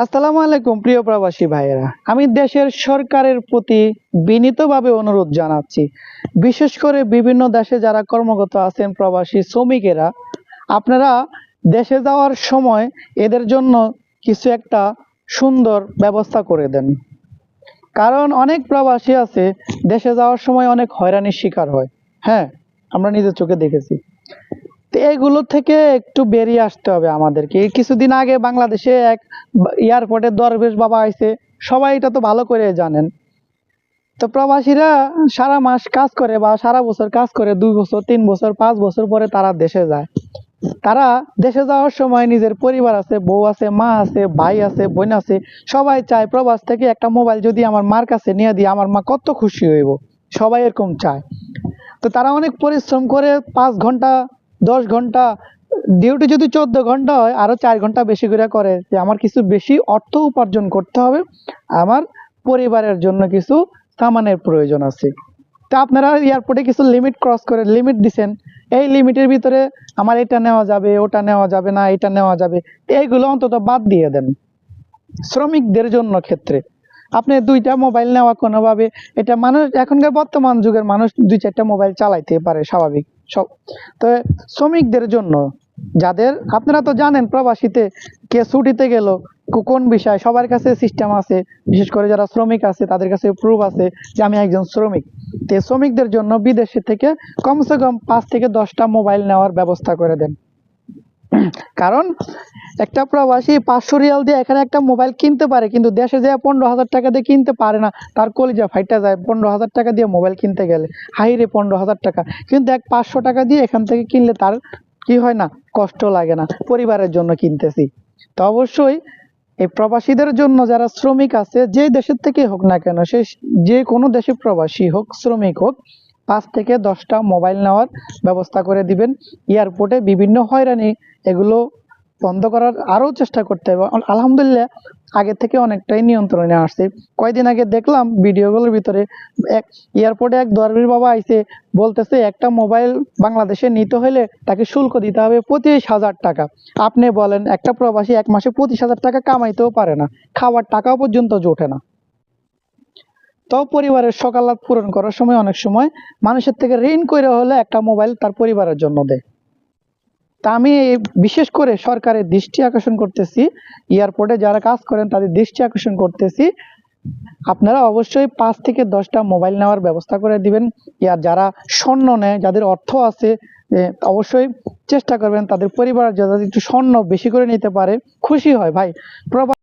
আসসালামু আলাইকুম প্রিয় প্রবাসী ভাইয়েরা, আমি দেশের সরকারের প্রতি বিনীতভাবে অনুরোধ জানাচ্ছি, বিশেষ করে বিভিন্ন দেশে যারা কর্মরত আছেন প্রবাসী শ্রমিকেরা, আপনারা দেশে যাওয়ার সময় এদের জন্য কিছু একটা সুন্দর ব্যবস্থা করে দেন। কারণ অনেক প্রবাসী আছে দেশে যাওয়ার সময় অনেক হয়রানির শিকার হয়। হ্যাঁ, আমরা নিজের চোখে দেখেছি। তো এইগুলো থেকে একটু বেরিয়ে আসতে হবে আমাদেরকে। এই কিছুদিন আগে বাংলাদেশে এক এয়ারপোর্টে দরবেশ বাবা আইছে, সবাই এটা তো ভালো করে জানেন। তো প্রবাসীরা সারা মাস কাজ করে বা সারা বছর কাজ করে, 2 বছর 3 বছর 5 বছর পরে তারা দেশে যায়। তারা দেশে যাওয়ার সময় নিজের পরিবার আছে, বউ আছে, মা আছে, ভাই আছে, বোন আছে, সবাই চায় প্রবাস থেকে একটা মোবাইল যদি আমার মার কাছে নিয়ে দিই আমার মা কত খুশি হইব। সবাই এরকম চায়। তো তারা অনেক পরিশ্রম করে 5 ঘন্টা 10 ঘন্টা ডিউটি, যদি 14 ঘন্টা হয় আরো 4 ঘন্টা বেশি করে যে আমার কিছু বেশি অর্থ উপার্জন করতে হবে, আমার পরিবারের জন্য কিছু সামানের প্রয়োজন আছে। তা আপনারা এয়ারপোর্টে কিছু লিমিট ক্রস করে লিমিট দিছেন, এই লিমিটের ভিতরে আমার এটা নেওয়া যাবে, ওটা নেওয়া যাবে না, এটা নেওয়া যাবে, এইগুলো অন্তত বাদ দিয়ে দেন। শ্রমিকদের জন্য ক্ষেত্রে আপনি 2টা মোবাইল নেওয়া কোনোভাবে, এটা মানুষ এখনকার বর্তমান যুগের মানুষ 2-4টা মোবাইল চালাইতে পারে স্বাভাবিক সব। তো শ্রমিকদের জন্য যাদের, আপনারা তো জানেন প্রবাসীতে কে ছুটিতে গেল কোন বিষয় সবার কাছে সিস্টেম আছে, বিশেষ করে যারা শ্রমিক আছে তাদের কাছে প্রুফ আছে যে আমি একজন শ্রমিক। তো শ্রমিকদের জন্য বিদেশে থেকে কমসে কম 5 থেকে 10টা মোবাইল নেওয়ার ব্যবস্থা করে দেন। কারণ একটা প্রবাসী 500 রিয়াল দিয়ে এখানে একটা মোবাইল কিনতে পারে, কিন্তু দেশে যায় 15,000 টাকা দিয়ে কিনতে পারে না। তার কলিজা ফাইটা যায় 15,000 টাকা দিয়ে মোবাইল কিনতে গেলে, হাই রে 15,000 টাকা। কিন্তু 500 টাকা দিয়ে এখান থেকে কিনলে তার কি হয় না, কষ্ট লাগে না, পরিবারের জন্য কিনতেছি। তো অবশ্যই এই প্রবাসীদের জন্য যারা শ্রমিক আছে, যে দেশের থেকে হোক না কেন, সে যে কোনো দেশে প্রবাসী হোক শ্রমিক হোক, 5 থেকে 10টা মোবাইল নেওয়ার ব্যবস্থা করে দিবেন। এয়ারপোর্টে বিভিন্ন হয়রানি এগুলো বন্ধ করার আরও চেষ্টা করতে হবে। আলহামদুলিল্লাহ আগে থেকে অনেকটাই নিয়ন্ত্রণে আসছে। কয়েকদিন আগে দেখলাম ভিডিওগুলোর ভিতরে এক এয়ারপোর্টে এক দরবেশ বাবা আইছে, বলতেছে একটা মোবাইল বাংলাদেশে নিতে হলে তাকে শুল্ক দিতে হবে 25,000 টাকা। আপনি বলেন একটা প্রবাসী 1 মাসে 25,000 টাকা কামাইতেও পারে না, খাওয়ার টাকাও পর্যন্ত জোটে না। তো পরিবারের সকালাত পূরণ করার সময় অনেক সময় মানুষের থেকে ঋণ করে হলে একটা মোবাইল তার পরিবারের জন্য দেয়। তা আমি বিশেষ করে সরকারের দৃষ্টি আকর্ষণ করতেছি, এয়ারপোর্টে যারা কাজ করেন তাদের দৃষ্টি আকর্ষণ করতেছি, আপনারা অবশ্যই 5 থেকে 10টা মোবাইল নেওয়ার ব্যবস্থা করে দিবেন। আর যারা স্বর্ণ নেয়, যাদের অর্থ আছে, অবশ্যই চেষ্টা করবেন তাদের পরিবার যাতে একটু স্বর্ণ বেশি করে নিতে পারে, খুশি হয় ভাই।